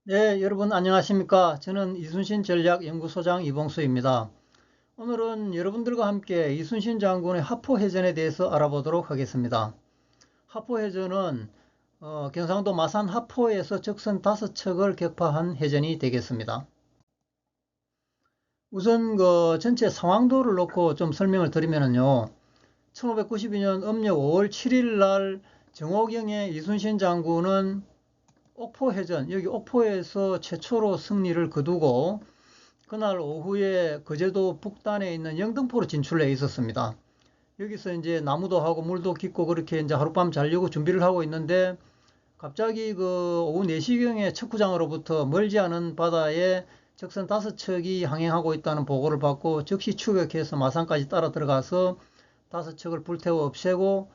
네, 여러분 안녕하십니까? 저는 이순신 전략연구소장 이봉수입니다. 오늘은 여러분들과 함께 이순신 장군의 하포해전에 대해서 알아보도록 하겠습니다. 하포해전은 경상도 마산 하포에서 적선 5척을 격파한 해전이 되겠습니다. 우선 그 전체 상황도를 놓고 좀 설명을 드리면요. 1592년 음력 5월 7일 날 정오경에 이순신 장군은 옥포해전, 여기 옥포에서 최초로 승리를 거두고 그날 오후에 거제도 북단에 있는 영등포로 진출해 있었습니다. 여기서 이제 나무도 하고 물도 깊고 그렇게 이제 하룻밤 자려고 준비를 하고 있는데 갑자기 그 오후 4시경에 척후장으로부터 멀지 않은 바다에 적선 5척이 항행하고 있다는 보고를 받고 즉시 추격해서 마산까지 따라 들어가서 5척을 불태워 없애고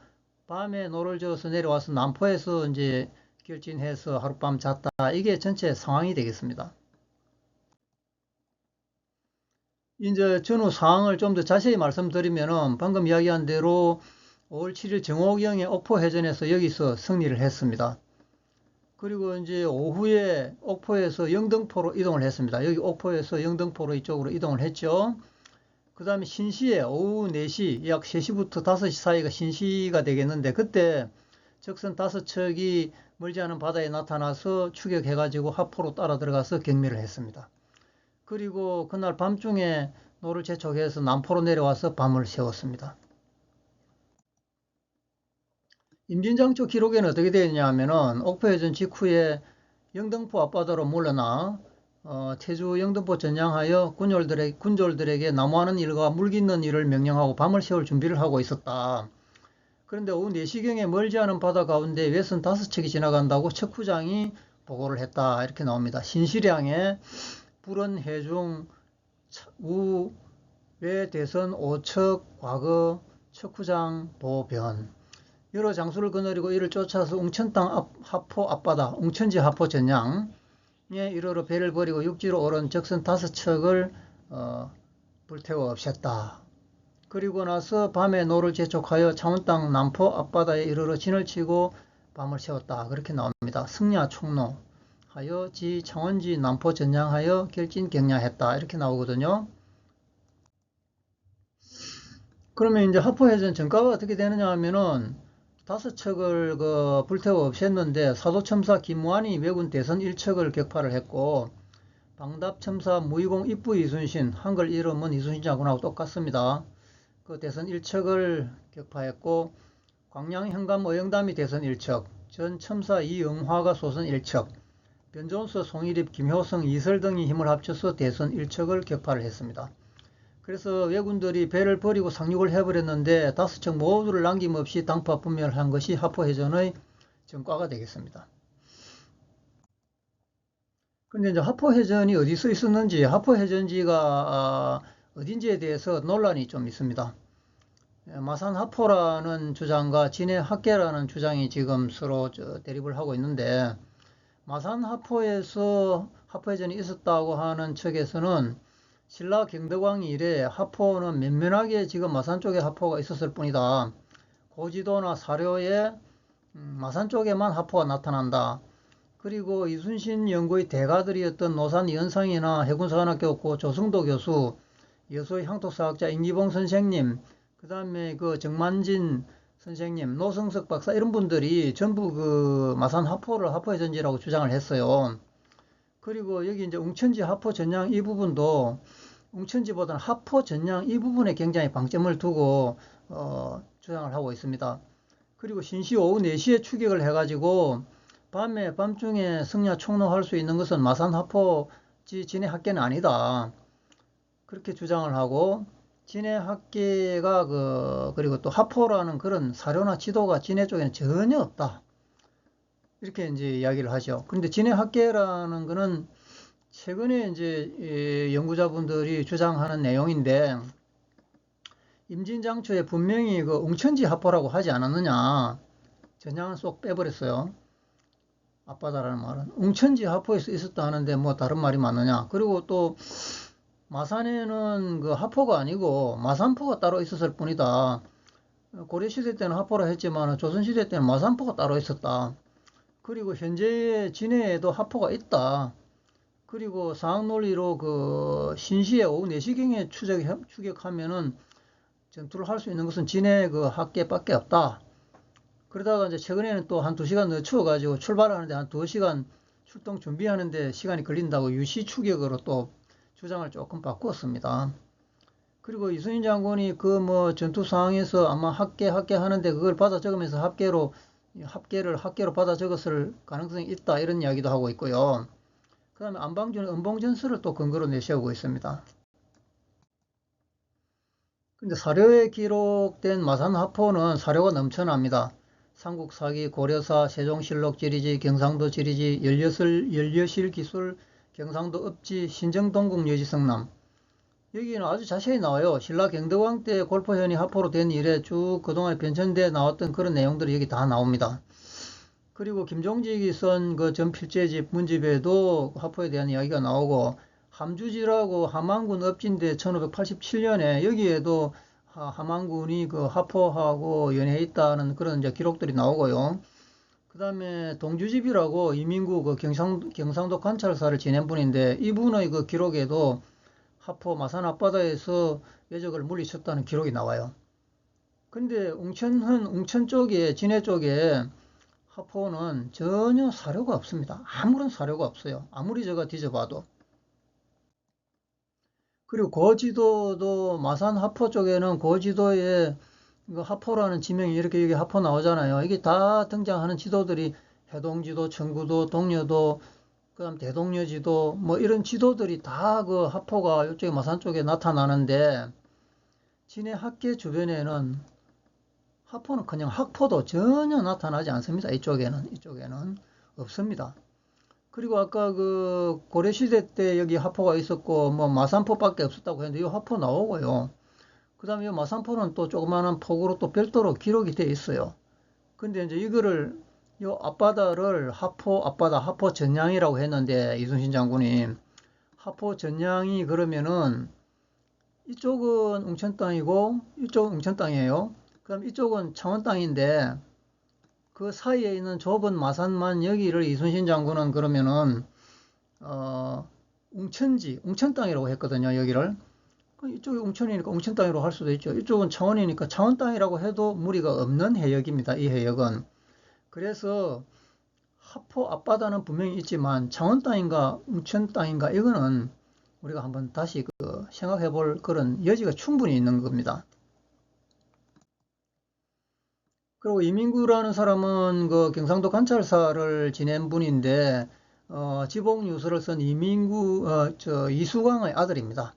밤에 노를 저어서 내려와서 남포에서 이제 결진해서 하룻밤 잤다. 이게 전체 상황이 되겠습니다. 이제 전후 상황을 좀 더 자세히 말씀드리면은 방금 이야기한 대로 5월 7일 정오경에 옥포해전에서 여기서 승리를 했습니다. 그리고 이제 오후에 옥포에서 영등포로 이동을 했습니다. 여기 옥포에서 영등포로 이쪽으로 이동을 했죠. 그 다음에 신시에 오후 4시, 약 3시부터 5시 사이가 신시가 되겠는데 그때 적선 5척이 멀지 않은 바다에 나타나서 추격해가지고 하포로 따라 들어가서 경매를 했습니다. 그리고 그날 밤중에 노를 재촉해서 남포로 내려와서 밤을 새웠습니다. 임진장 쪽 기록에는 어떻게 되어 있냐 하면은 옥포해전 직후에 영등포 앞바다로 물러나 태주 영등포 전향하여 군졸들에게 나무하는 일과 물 깃는 일을 명령하고 밤을 새울 준비를 하고 있었다. 그런데 오후 4시경에 멀지 않은 바다 가운데 외선 5척이 지나간다고 척후장이 보고를 했다. 이렇게 나옵니다. 신시량에 불은 해중 우 외대선 5척 과거 척후장 보변 여러 장수를 거느리고 이를 쫓아서 웅천 땅 하포 앞바다 웅천지 하포 전량에 이르러 배를 버리고 육지로 오른 적선 5척을 불태워 없앴다. 그리고 나서 밤에 노를 재촉하여 창원 땅 남포 앞바다에 이르러 진을 치고 밤을 새웠다. 그렇게 나옵니다. 승야 총로 하여 지 창원지 남포 전향하여 결진 격야했다. 이렇게 나오거든요. 그러면 이제 하포해전 전과가 어떻게 되느냐 하면은 5척을 그 불태워 없앴는데 사도첨사 김무환이 왜군 대선 1척을 격파를 했고 방답첨사 무의공 입부 이순신 한글 이름은 이순신 장군하고 똑같습니다. 그 대선 1척을 격파했고 광양 현감 어영담이 대선 1척 전 첨사 이영화가 소선 1척 변존서 송일입 김효성 이설 등이 힘을 합쳐서 대선 1척을 격파를 했습니다. 그래서 왜군들이 배를 버리고 상륙을 해버렸는데 5척 모두를 남김없이 당파 분멸한 것이 하포해전의 전과가 되겠습니다. 근데 이제 하포해전이 어디서 있었는지 하포해전지가 어딘지에 대해서 논란이 좀 있습니다. 마산 하포라는 주장과 진해 학계라는 주장이 지금 서로 대립을 하고 있는데 마산 하포에서 하포해전이 있었다고 하는 측에서는 신라 경덕왕 이래 하포는 면면하게 지금 마산 쪽에 하포가 있었을 뿐이다. 고지도나 사료에 마산 쪽에만 하포가 나타난다. 그리고 이순신 연구의 대가들이었던 노산 연상이나 해군사관학교 조승도 교수, 여수의 향토사학자 임기봉 선생님, 그 다음에 그 정만진 선생님, 노성석 박사 이런 분들이 전부 그 마산 하포를 하포의 전지라고 주장을 했어요. 그리고 여기 이제 웅천지 하포 전량 이 부분도 웅천지보다는 하포 전량 이 부분에 굉장히 방점을 두고 주장을 하고 있습니다. 그리고 신시 오후 4시에 추격을 해가지고 밤중에 승려 총로할 수 있는 것은 마산 하포지 진해 학계는 아니다. 그렇게 주장을 하고 진해 학계가 그리고 또 하포라는 그런 사료나 지도가 진해 쪽에는 전혀 없다. 이렇게 이제 이야기를 하죠. 그런데 진해 학계라는 거는 최근에 이제 연구자분들이 주장하는 내용인데 임진장초에 분명히 그 웅천지 하포라고 하지 않았느냐. 전향을 쏙 빼버렸어요. 앞바다라는 말은 웅천지 하포에서 있었다 하는데 뭐 다른 말이 맞느냐. 그리고 또 마산에는 그 하포가 아니고 마산포가 따로 있었을 뿐이다. 고려시대 때는 하포라 했지만 조선시대 때는 마산포가 따로 있었다. 그리고 현재의 진해에도 하포가 있다. 그리고 상학논리로 그 신시에 오후 4시경에 추격하면은 전투를 할 수 있는 것은 진해 그 학계밖에 없다. 그러다가 이제 최근에는 또 한 2시간 늦춰가지고 출발하는데 한 2시간 출동 준비하는데 시간이 걸린다고 유시 추격으로 또 주장을 조금 바꾸었습니다. 그리고 이순신 장군이 그 뭐 전투 상황에서 아마 학계 하는데 그걸 받아 적으면서 학계를 받아 적었을 가능성이 있다 이런 이야기도 하고 있고요. 그 다음에 안방준은 은봉전설을 또 근거로 내세우고 있습니다. 근데 사료에 기록된 마산하포는 사료가 넘쳐납니다. 삼국사기, 고려사, 세종실록 지리지, 경상도 지리지, 연려실 기술, 경상도 읍지, 신정동국 여지성남. 여기는 아주 자세히 나와요. 신라 경덕왕 때 골포현이 하포로 된 이래 쭉 그동안에 변천대에 나왔던 그런 내용들이 여기 다 나옵니다. 그리고 김종직이 쓴 그 전필제집 문집에도 하포에 대한 이야기가 나오고 함주지라고 함안군 읍지인데 1587년에 여기에도 함안군이 그 하포하고 연해있다는 그런 이제 기록들이 나오고요. 그 다음에 동주집이라고 이민구 그 경상도 관찰사를 지낸 분인데 이분의 그 기록에도 하포 마산 앞바다에서 왜적을 물리쳤다는 기록이 나와요. 근데 웅천 쪽에 진해 쪽에 하포는 전혀 사료가 없습니다. 아무런 사료가 없어요. 아무리 제가 뒤져봐도. 그리고 고지도도 마산 하포 쪽에는 고지도에 하포라는 지명이 이렇게 여기 하포 나오잖아요. 이게 다 등장하는 지도들이 해동지도, 청구도, 동려도, 그다음 대동려지도 뭐 이런 지도들이 다 그 하포가 이쪽에 마산 쪽에 나타나는데 진해 학계 주변에는 하포는 그냥 학포도 전혀 나타나지 않습니다. 이쪽에는 없습니다. 그리고 아까 그 고려시대 때 여기 하포가 있었고 뭐 마산포밖에 없었다고 했는데 이 하포 나오고요. 그 다음에 이 마산포는 또 조그마한 폭으로 또 별도로 기록이 돼 있어요. 근데 이제 이거를 이 앞바다를 하포 전량이라고 했는데 이순신 장군이 하포 전량이 그러면은 이쪽은 웅천 땅이고 이쪽은 웅천 땅이에요. 그럼 이쪽은 창원 땅인데 그 사이에 있는 좁은 마산만 여기를 이순신 장군은 그러면은 웅천 땅이라고 했거든요. 여기를. 이쪽이 웅천이니까 웅천 땅이라고 할 수도 있죠. 이쪽은 창원이니까 창원 땅이라고 해도 무리가 없는 해역입니다. 이 해역은. 그래서 하포 앞바다는 분명히 있지만 창원 땅인가 웅천 땅인가 이거는 우리가 한번 다시 생각해 볼 그런 여지가 충분히 있는 겁니다. 그리고 이민구라는 사람은 그 경상도 관찰사를 지낸 분인데 지봉유서를 쓴 이수광의 아들입니다.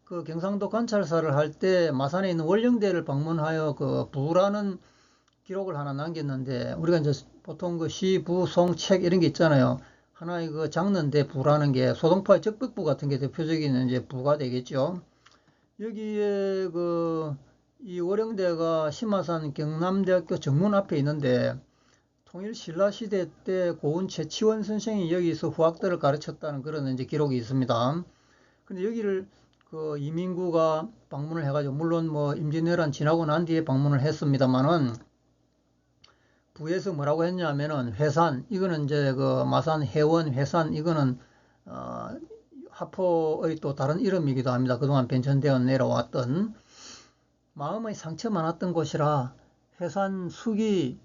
그 경상도 관찰사를 할 때 마산에 있는 월령대를 방문하여 그 부라는 기록을 하나 남겼는데 우리가 이제 보통 그 시, 부, 송, 책 이런 게 있잖아요. 하나의 그 장는대 부라는 게 소동파의 적벽부 같은 게 대표적인 이제 부가 되겠죠. 여기에 이 월영대가 심화산 경남대학교 정문 앞에 있는데 통일 신라 시대 때 고은 최치원 선생이 여기서 후학들을 가르쳤다는 그런 이제 기록이 있습니다. 근데 여기를 그 이민구가 방문을 해가지고 물론 뭐 임진왜란 지나고 난 뒤에 방문을 했습니다만은 부에서 뭐라고 했냐면은 회산 이거는 이제 그 마산 해원 회산 이거는 하포의 또 다른 이름이기도 합니다. 그동안 변천되어 내려왔던 마음의 상처 많았던 곳이라 회산 수기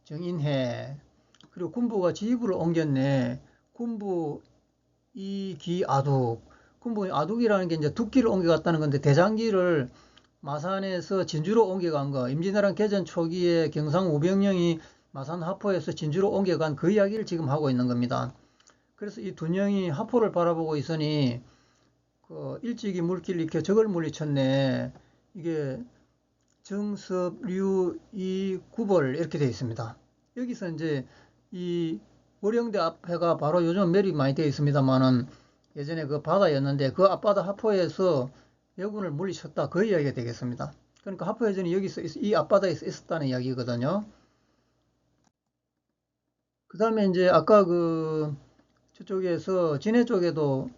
정인해 그리고 군부가 지휘부를 옮겼네. 군부 이기 아둑 군부 아둑이라는 게 이제 둑기를 옮겨갔다는 건데 대장기를 마산에서 진주로 옮겨간 거 임진왜란 개전 초기에 경상 우병령이 마산 하포에서 진주로 옮겨간 그 이야기를 지금 하고 있는 겁니다. 그래서 이 두 령이 하포를 바라보고 있으니 그 일찍이 물길 이렇게 적을 물리쳤네. 이게 정섭, 류, 이, 구벌 이렇게 되어 있습니다. 여기서 이제 이 월영대 앞에가 바로 요즘 맵이 많이 되어 있습니다만은 예전에 그 바다였는데 그 앞바다 하포에서 여군을 물리쳤다 그 이야기가 되겠습니다. 그러니까 하포해전이 여기서 이 앞바다에서 있었다는 이야기거든요. 그 다음에 이제 아까 저쪽에서 진해 쪽에도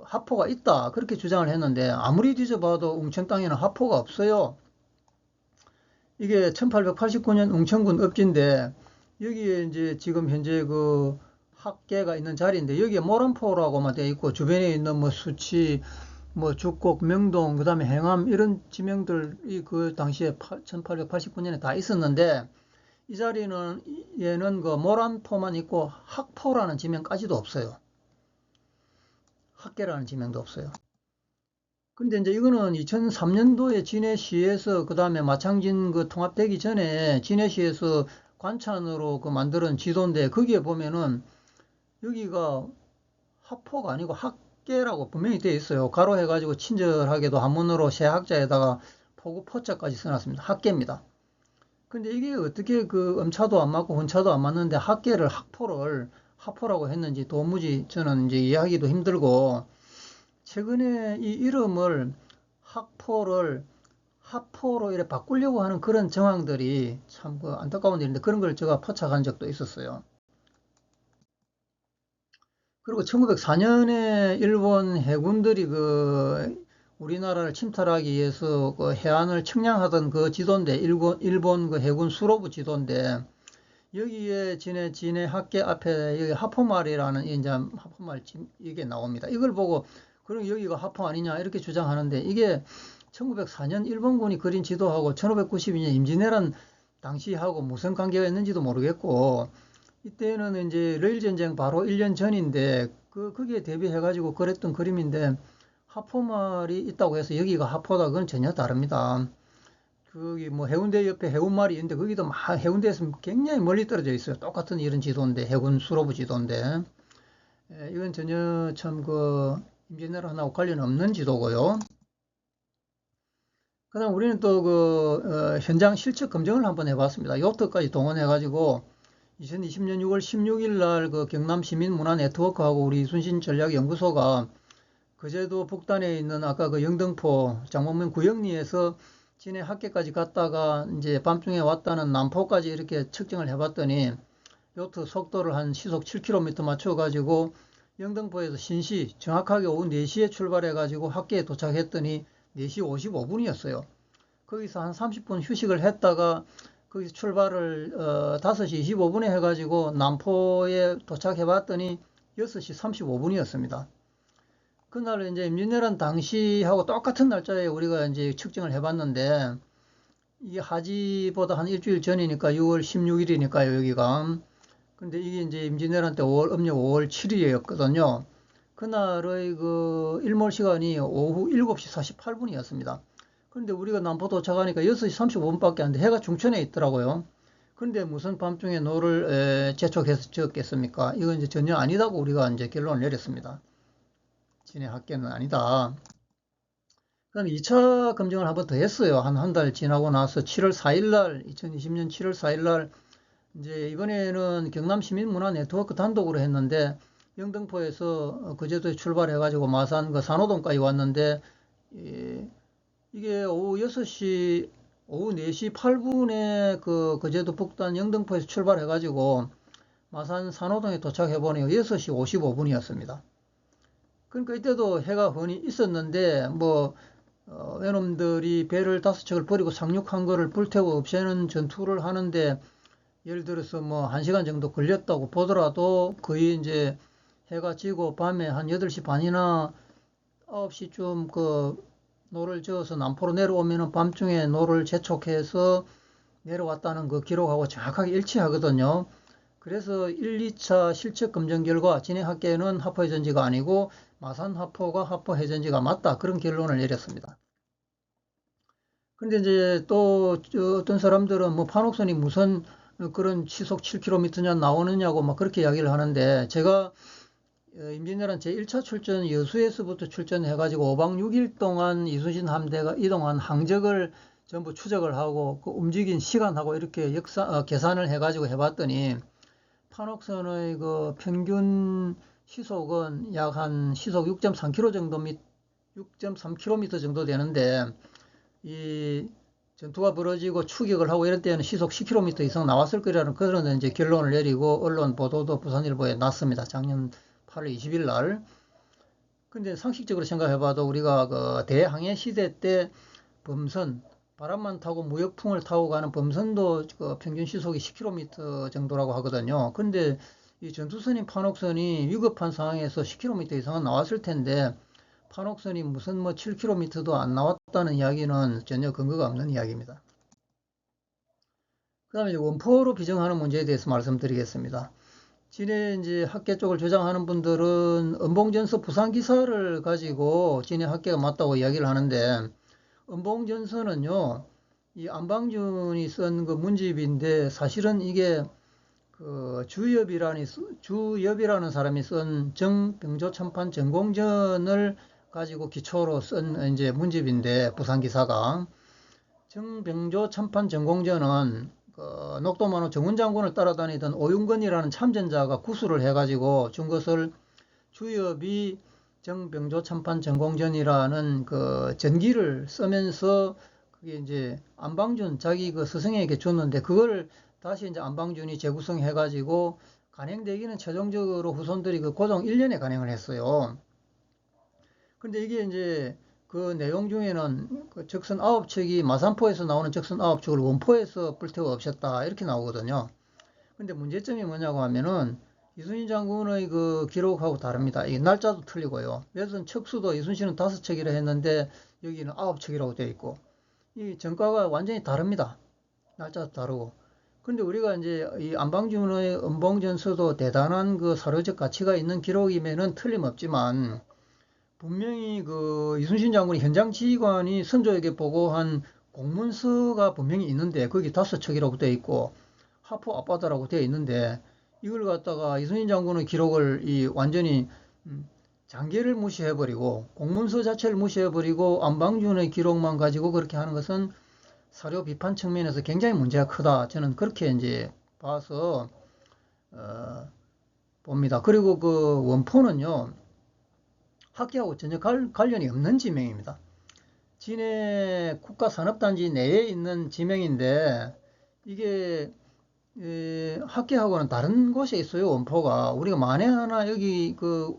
하포가 있다 그렇게 주장을 했는데 아무리 뒤져봐도 웅천 땅에는 하포가 없어요. 이게 1889년 웅천군 읍지인데 여기에 이제 지금 현재 그 학계가 있는 자리인데 여기에 모란포라고만 되어 있고 주변에 있는 뭐 수치, 뭐 죽곡, 명동, 그다음에 행암 이런 지명들이 그 당시에 1889년에 다 있었는데 이 자리는 얘는 그 모란포만 있고 학포라는 지명까지도 없어요. 학계라는 지명도 없어요. 근데 이제 이거는 2003년도에 진해시에서 그다음에 마창진 그 통합되기 전에 진해시에서 관찬으로 그 만드는 지도인데 거기에 보면은 여기가 학포가 아니고 학계라고 분명히 되어 있어요. 가로해가지고 친절하게도 한문으로 새 학자에다가 포구 포자까지 써놨습니다. 학계입니다. 근데 이게 어떻게 그 음차도 안 맞고 혼차도 안 맞는데 학계를 학포를 학포라고 했는지 도무지 저는 이제 이해하기도 힘들고 최근에 이 이름을 학포를 하포로 이렇게 바꾸려고 하는 그런 정황들이 참 그 안타까운 일인데 그런 걸 제가 포착한 적도 있었어요. 그리고 1904년에 일본 해군들이 그 우리나라를 침탈하기 위해서 그 해안을 측량하던 그 지도인데 일본 그 해군 수로부 지도인데 여기에 진해 학계 앞에 여기 하포말이라는 이제 하포말 이게 나옵니다. 이걸 보고 그럼 여기가 하포 아니냐 이렇게 주장하는데 이게 1904년 일본군이 그린 지도하고 1592년 임진왜란 당시하고 무슨 관계가 있는지도 모르겠고 이때는 이제 러일 전쟁 바로 1년 전인데 거기에 대비해 가지고 그랬던 그림인데 하포말이 있다고 해서 여기가 하포다 그건 전혀 다릅니다. 거기 뭐 해운대 옆에 해운말이 있는데 거기도 막 해운대에서 굉장히 멀리 떨어져 있어요. 똑같은 이런 지도인데 해군 수로부 지도인데 이건 전혀 참 그 임진왜란하고 관련 없는 지도고요. 그다음 우리는 또 그 현장 실측 검증을 한번 해봤습니다. 요트까지 동원해가지고 2020년 6월 16일 날 그 경남 시민문화 네트워크하고 우리 이순신 전략연구소가 그제도 북단에 있는 아까 그 영등포 장목면 구영리에서 진해 학계까지 갔다가 이제 밤중에 왔다는 남포까지 이렇게 측정을 해봤더니 요트 속도를 한 시속 7km 맞춰가지고 영등포에서 신시 정확하게 오후 4시에 출발해가지고 학계에 도착했더니 4시 55분이었어요. 거기서 한 30분 휴식을 했다가 거기서 출발을 5시 25분에 해가지고 남포에 도착해 봤더니 6시 35분이었습니다. 그날 이제 임진왜란 당시하고 똑같은 날짜에 우리가 이제 측정을 해봤는데 이게 하지보다 한 일주일 전이니까 6월 16일이니까요, 여기가. 근데 이게 이제 임진왜란 때 음력 5월 7일이었거든요. 그날의 그 일몰 시간이 오후 7시 48분이었습니다. 그런데 우리가 남포 도착하니까 6시 35분밖에 안 돼. 해가 중천에 있더라고요. 그런데 무슨 밤중에 노를 재촉해서 적겠습니까? 이건 이제 전혀 아니다고 우리가 이제 결론을 내렸습니다. 진해 학계는 아니다. 그다음에 2차 검증을 한번 더 했어요. 한 달 지나고 나서 7월 4일 날, 2020년 7월 4일 날 이제 이번에는 경남 시민문화 네트워크 단독으로 했는데 영등포에서 그제도 출발해가지고 마산 그 산호동까지 왔는데 이게 오후 6시 오후 4시 8분에 그제도 북단 영등포에서 출발해가지고 마산 산호동에 도착해보니 6시 55분이었습니다. 그러니까 이때도 해가 훤히 있었는데 뭐 외놈들이 배를 5척을 버리고 상륙한 거를 불태워 없애는 전투를 하는데 예를 들어서 뭐 1시간 정도 걸렸다고 보더라도 거의 이제 해가 지고 밤에 한 8시 반이나 9시쯤 그 노를 저어서 남포로 내려오면은 밤중에 노를 재촉해서 내려왔다는 그 기록하고 정확하게 일치하거든요. 그래서 1, 2차 실측 검증 결과 진해 학계는 하포 해전지가 아니고 마산 하포가 하포 해전지가 맞다. 그런 결론을 내렸습니다. 근데 이제 또 어떤 사람들은 뭐 판옥선이 무슨 그런 시속 7km냐 나오느냐고 막 그렇게 이야기를 하는데 제가 임진왜란 제1차 출전 여수에서부터 출전해가지고 5박 6일 동안 이순신 함대가 이동한 항적을 전부 추적을 하고 그 움직인 시간하고 이렇게 계산을 해가지고 해봤더니 판옥선의 그 평균 시속은 약 한 시속 6.3km 정도 6.3km 정도 되는데 이 전투가 벌어지고 추격을 하고 이럴 때는 시속 10km 이상 나왔을 거라는 그런 이제 결론을 내리고 언론 보도도 부산일보에 났습니다. 작년 8월 20일 날. 근데 상식적으로 생각해봐도 우리가 그 대항해 시대 때 범선 바람만 타고 무역풍을 타고 가는 범선도 그 평균 시속이 10km 정도라고 하거든요. 근데 이 전투선인 판옥선이 위급한 상황에서 10km 이상은 나왔을 텐데 판옥선이 무슨 뭐 7km도 안 나왔다는 이야기는 전혀 근거가 없는 이야기입니다. 그 다음에 원포로 비정하는 문제에 대해서 말씀드리겠습니다. 진해 이제 학계 쪽을 주장하는 분들은 은봉전서 부산기사를 가지고 진해 학계가 맞다고 이야기를 하는데, 은봉전서는요, 이 안방준이 쓴 그 문집인데, 사실은 이게 그 주엽이라는 사람이 쓴 정병조 참판 전공전을 가지고 기초로 쓴 이제 문집인데, 부산기사가 정병조 참판 전공전은 그 녹도만호 정훈장군을 따라다니던 오윤건이라는 참전자가 구술을 해가지고 준 것을 주엽이 정병조 참판 전공전이라는 그 전기를 쓰면서 그게 이제 안방준 자기 그 스승에게 줬는데, 그걸 다시 이제 안방준이 재구성해가지고 간행되기는 최종적으로 후손들이 그 고종 1년에 간행을 했어요. 근데 이게 이제 그 내용 중에는 그 적선 9척이 마산포에서 나오는 적선 9척을 원포에서 불태워 없앴다 이렇게 나오거든요. 근데 문제점이 뭐냐고 하면은 이순신 장군의 그 기록하고 다릅니다. 이 날짜도 틀리고요. 그래서 척수도 이순신은 5척이라 했는데 여기는 9척이라고 되어 있고, 이 전과가 완전히 다릅니다. 날짜도 다르고. 근데 우리가 이제 이 안방준의 은봉전서도 대단한 그 사료적 가치가 있는 기록이면은 틀림없지만, 분명히 그 이순신 장군이 현장 지휘관이 선조에게 보고한 공문서가 분명히 있는데, 거기 5척이라고 되어 있고 하포 앞바다라고 되어 있는데, 이걸 갖다가 이순신 장군의 기록을 이 완전히 장계를 무시해버리고 공문서 자체를 무시해버리고 안방준의 기록만 가지고 그렇게 하는 것은 사료 비판 측면에서 굉장히 문제가 크다. 저는 그렇게 이제 봐서 봅니다. 그리고 그 원포는요, 학계하고 전혀 관련이 없는 지명입니다. 진해 국가산업단지 내에 있는 지명인데, 이게 학계하고는 다른 곳에 있어요. 원포가 우리가 만에 하나 여기 그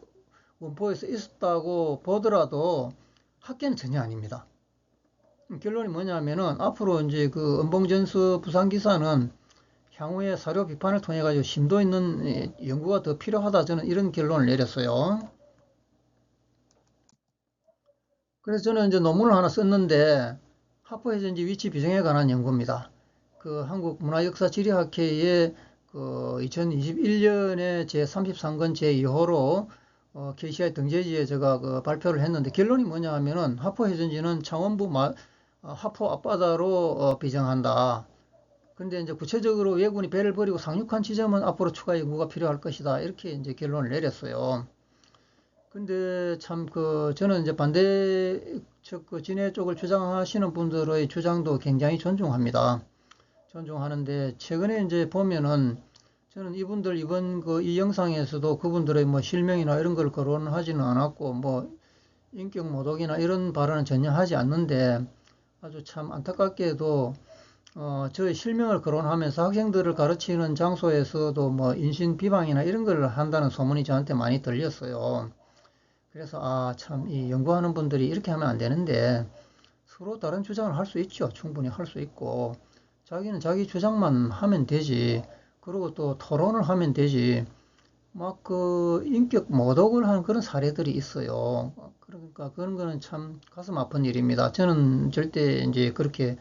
원포에서 있었다고 보더라도 학계는 전혀 아닙니다. 결론이 뭐냐면은 앞으로 이제 그 은봉전서 부산기사는 향후에 사료 비판을 통해 가지고 심도 있는 연구가 더 필요하다, 저는 이런 결론을 내렸어요. 그래서 저는 이제 논문을 하나 썼는데, 하포해전지 위치 비정에 관한 연구입니다. 그 한국문화역사지리학회의 그 2021년에 제33권 제2호로 KCI 등재지에 제가 그 발표를 했는데, 결론이 뭐냐 하면은 하포해전지는 창원부 하포 앞바다로 비정한다. 근데 이제 구체적으로 왜군이 배를 버리고 상륙한 지점은 앞으로 추가 연구가 필요할 것이다, 이렇게 이제 결론을 내렸어요. 근데 참 그 저는 이제 반대측 그 진해 쪽을 주장하시는 분들의 주장도 굉장히 존중합니다. 존중하는데, 최근에 이제 보면은 저는 이분들 이번 그 이 영상에서도 그분들의 뭐 실명이나 이런 걸 거론하지는 않았고, 뭐 인격 모독이나 이런 발언은 전혀 하지 않는데, 아주 참 안타깝게도 저의 실명을 거론하면서 학생들을 가르치는 장소에서도 뭐 인신 비방이나 이런 걸 한다는 소문이 저한테 많이 들렸어요. 그래서 참 이 연구하는 분들이 이렇게 하면 안 되는데, 서로 다른 주장을 할 수 있죠. 충분히 할 수 있고, 자기는 자기 주장만 하면 되지, 그리고 또 토론을 하면 되지, 막 그 인격 모독을 하는 그런 사례들이 있어요. 그러니까 그런 거는 참 가슴 아픈 일입니다. 저는 절대 이제 그렇게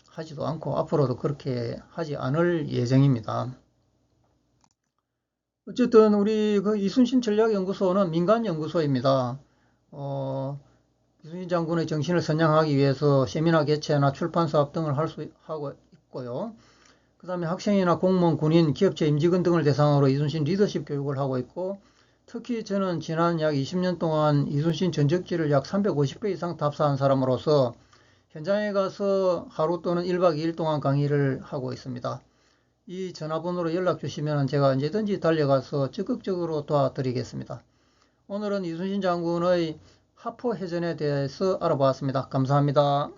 하지도 않고 앞으로도 그렇게 하지 않을 예정입니다. 어쨌든 우리 그 이순신 전략연구소는 민간 연구소입니다. 이순신 장군의 정신을 선양하기 위해서 세미나 개최나 출판 사업 등을 하고 있고요. 그 다음에 학생이나 공무원, 군인, 기업체 임직원 등을 대상으로 이순신 리더십 교육을 하고 있고, 특히 저는 지난 약 20년 동안 이순신 전적기를 약 350배 이상 답사한 사람으로서 현장에 가서 하루 또는 1박 2일 동안 강의를 하고 있습니다. 이 전화번호로 연락 주시면 제가 언제든지 달려가서 적극적으로 도와드리겠습니다. 오늘은 이순신 장군의 하포해전에 대해서 알아보았습니다. 감사합니다.